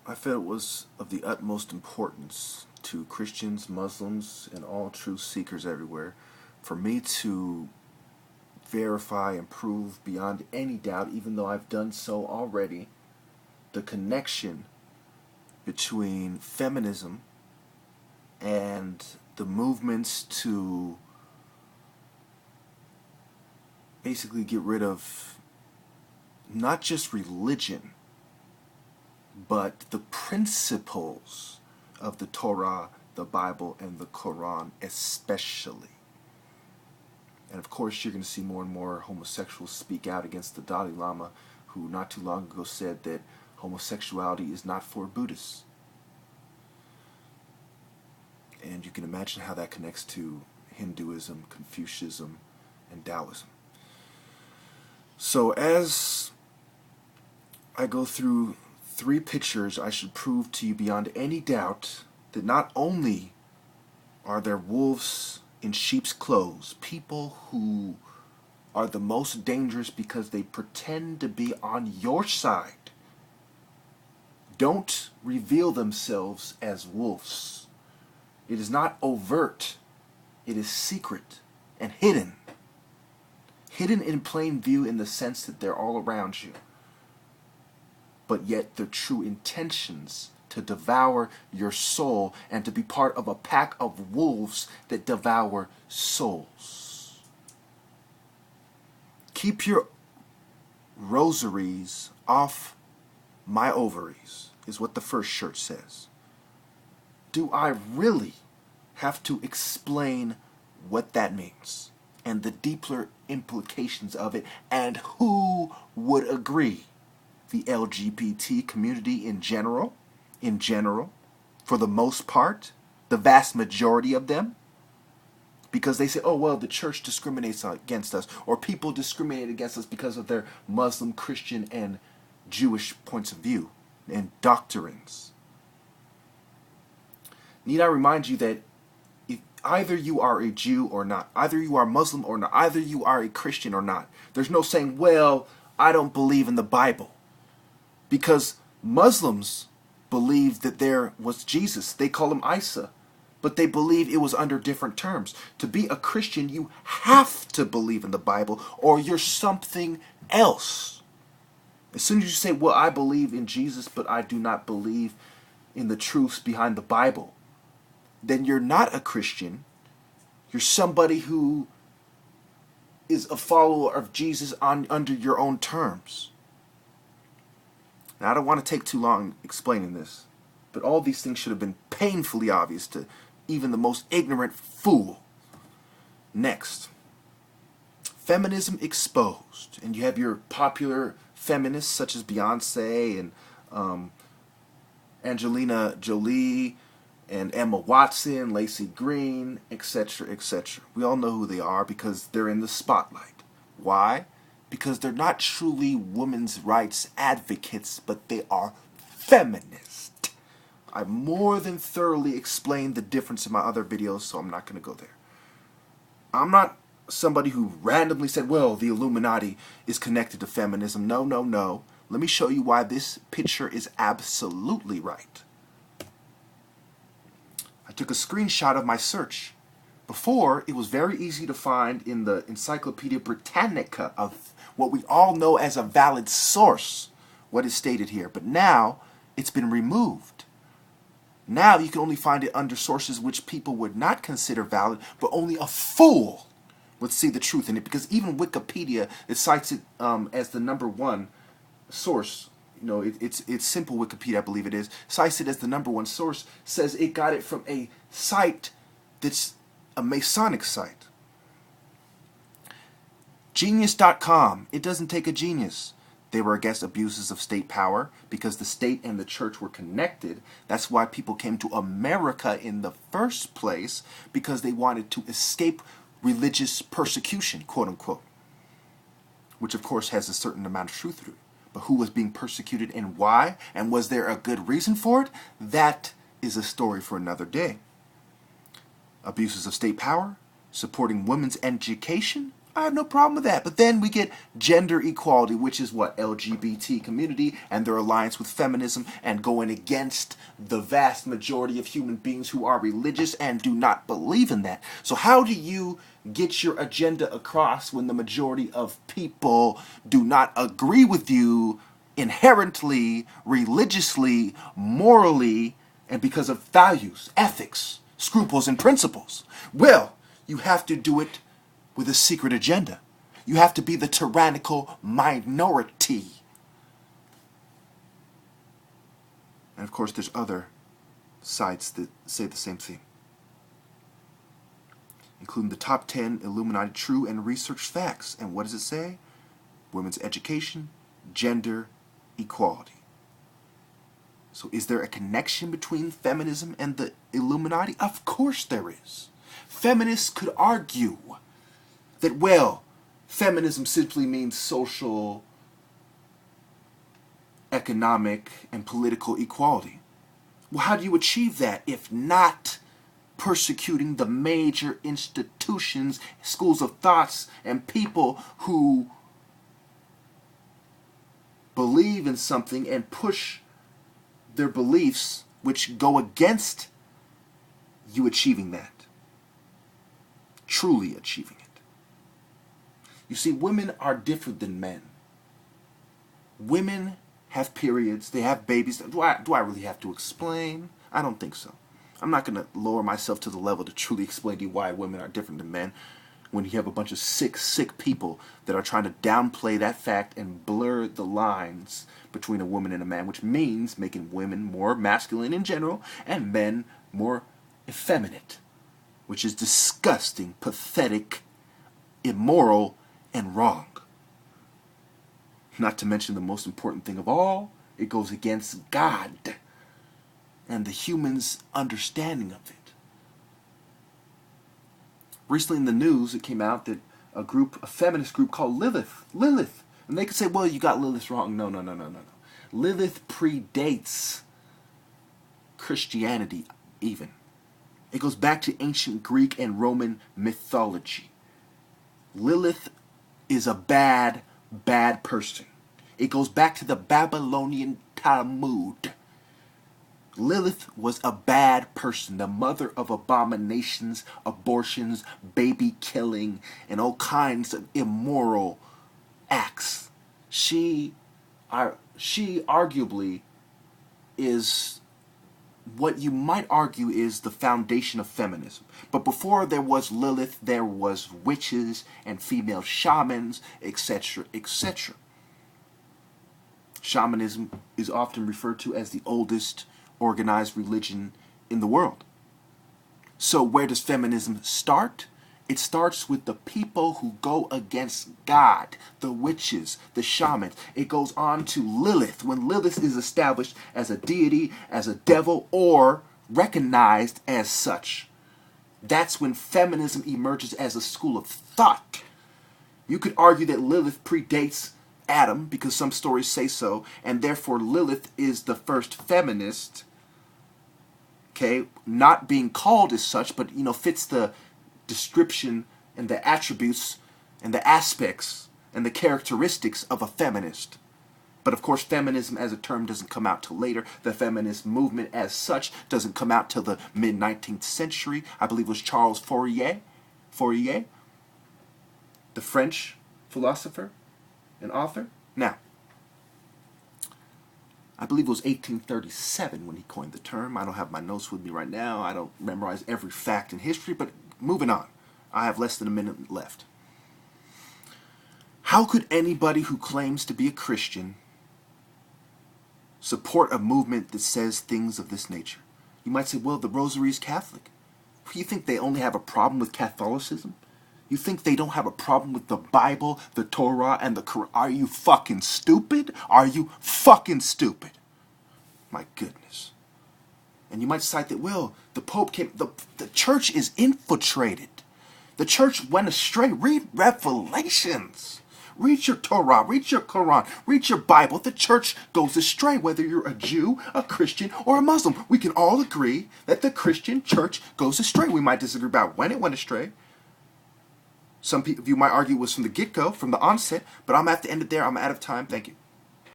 I felt it was of the utmost importance to Christians, Muslims, and all truth seekers everywhere for me to verify and prove beyond any doubt, even though I've done so already, the connection between feminism and the movements to basically get rid of not just religion, but the principles of the Torah, the Bible, and the Quran especially. And of course you're going to see more and more homosexuals speak out against the Dalai Lama, who not too long ago said that homosexuality is not for Buddhists. And you can imagine how that connects to Hinduism, Confucianism, and Taoism. So as I go through 3 pictures, I should prove to you beyond any doubt that not only are there wolves in sheep's clothes, people who are the most dangerous because they pretend to be on your side, don't reveal themselves as wolves. It is not overt. It is secret and hidden. Hidden in plain view in the sense that they're all around you. But yet their true intentions to devour your soul and to be part of a pack of wolves that devour souls. Keep your rosaries off my ovaries, is what the first shirt says. Do I really have to explain what that means and the deeper implications of it, and who would agree? The LGBT community in general, for the most part, the vast majority of them, because they say, oh, well, the church discriminates against us, or people discriminate against us because of their Muslim, Christian, and Jewish points of view and doctrines. Need I remind you that if either you are a Jew or not, either you are Muslim or not, either you are a Christian or not, there's no saying, well, I don't believe in the Bible. Because Muslims believe that there was Jesus. They call him Isa. But they believe it was under different terms. To be a Christian, you have to believe in the Bible, or you're something else. As soon as you say, well, I believe in Jesus, but I do not believe in the truths behind the Bible, then you're not a Christian. You're somebody who is a follower of Jesus under your own terms. Now, I don't want to take too long explaining this, but all these things should have been painfully obvious to even the most ignorant fool. Next, feminism exposed. And you have your popular feminists such as Beyonce and Angelina Jolie and Emma Watson, Laci Green, etc., etc. We all know who they are because they're in the spotlight. Why? Because they're not truly women's rights advocates, but they are feminist. I've more than thoroughly explained the difference in my other videos, so I'm not going to go there. I'm not somebody who randomly said, well, the Illuminati is connected to feminism. No, no, no. Let me show you why this picture is absolutely right. I took a screenshot of my search. Before, it was very easy to find in the Encyclopedia Britannica of what we all know as a valid source, what is stated here. But now, it's been removed. Now you can only find it under sources which people would not consider valid, but only a fool would see the truth in it. Because even Wikipedia, it cites it as the #1 source. You know, it's simple Wikipedia, I believe it is. Cites it as the #1 source, says it got it from a site that's a Masonic site. Genius.com. It doesn't take a genius. They were against abuses of state power because the state and the church were connected. That's why people came to America in the first place, because they wanted to escape religious persecution, quote unquote. Which of course has a certain amount of truth to it. But who was being persecuted and why? And was there a good reason for it? That is a story for another day. Abuses of state power, supporting women's education, I have no problem with that. But then we get gender equality, which is what? LGBT community and their alliance with feminism and going against the vast majority of human beings who are religious and do not believe in that. So how do you get your agenda across when the majority of people do not agree with you inherently, religiously, morally, and because of values, ethics, scruples, and principles? Well, you have to do it with a secret agenda. You have to be the tyrannical minority. And of course, there's other sites that say the same thing, including the top 10 Illuminati true and research facts. And what does it say? Women's education, gender equality. So is there a connection between feminism and the Illuminati? Of course there is. Feminists could argue that, well, feminism simply means social, economic, and political equality. Well, how do you achieve that if not persecuting the major institutions, schools of thoughts, and people who believe in something and push their beliefs which go against you achieving that? Truly achieving it. You see, women are different than men. Women have periods, they have babies. Do I really have to explain? I don't think so. I'm not going to lower myself to the level to truly explain to you why women are different than men when you have a bunch of sick people that are trying to downplay that fact and blur the lines between a woman and a man, which means making women more masculine in general and men more effeminate, which is disgusting, pathetic, immoral, and wrong. Not to mention the most important thing of all, it goes against God and the human's understanding of it. Recently in the news, it came out that a feminist group called Lilith, and they could say, well, you got Lilith wrong. No. Lilith predates Christianity even. It goes back to ancient Greek and Roman mythology. Lilith is a bad person. It goes back to the Babylonian Talmud. Lilith was a bad person, the mother of abominations, abortions, baby killing, and all kinds of immoral acts. She arguably is what you might argue is the foundation of feminism. But before there was Lilith, there was witches and female shamans, etc., etc. Shamanism is often referred to as the oldest organized religion in the world. So where does feminism start? It starts with the people who go against God, the witches, the shamans. It goes on to Lilith, when Lilith is established as a deity, as a devil, or recognized as such. That's when feminism emerges as a school of thought. You could argue that Lilith predates Adam, because some stories say so, and therefore Lilith is the first feminist, okay, not being called as such, but, fits the description and the attributes and the aspects and the characteristics of a feminist. But of course, feminism as a term doesn't come out till later. The feminist movement as such doesn't come out till the mid-19th century. I believe it was Charles Fourier, the French philosopher and author. Now, I believe it was 1837 when he coined the term. I don't have my notes with me right now. I don't memorize every fact in history, but moving on. I have less than a minute left. How could anybody who claims to be a Christian support a movement that says things of this nature? You might say, well, the Rosary is Catholic. You think they only have a problem with Catholicism? You think they don't have a problem with the Bible, the Torah, and the Quran? Are you fucking stupid? Are you fucking stupid? My goodness. And you might cite that, well, the Pope came, the church is infiltrated. The church went astray. Read Revelations. Read your Torah, read your Quran, read your Bible. The church goes astray, whether you're a Jew, a Christian, or a Muslim. We can all agree that the Christian church goes astray. We might disagree about when it went astray. Some people, you might argue it was from the get-go, from the onset, but I'm going to have to end it there. I'm out of time. Thank you.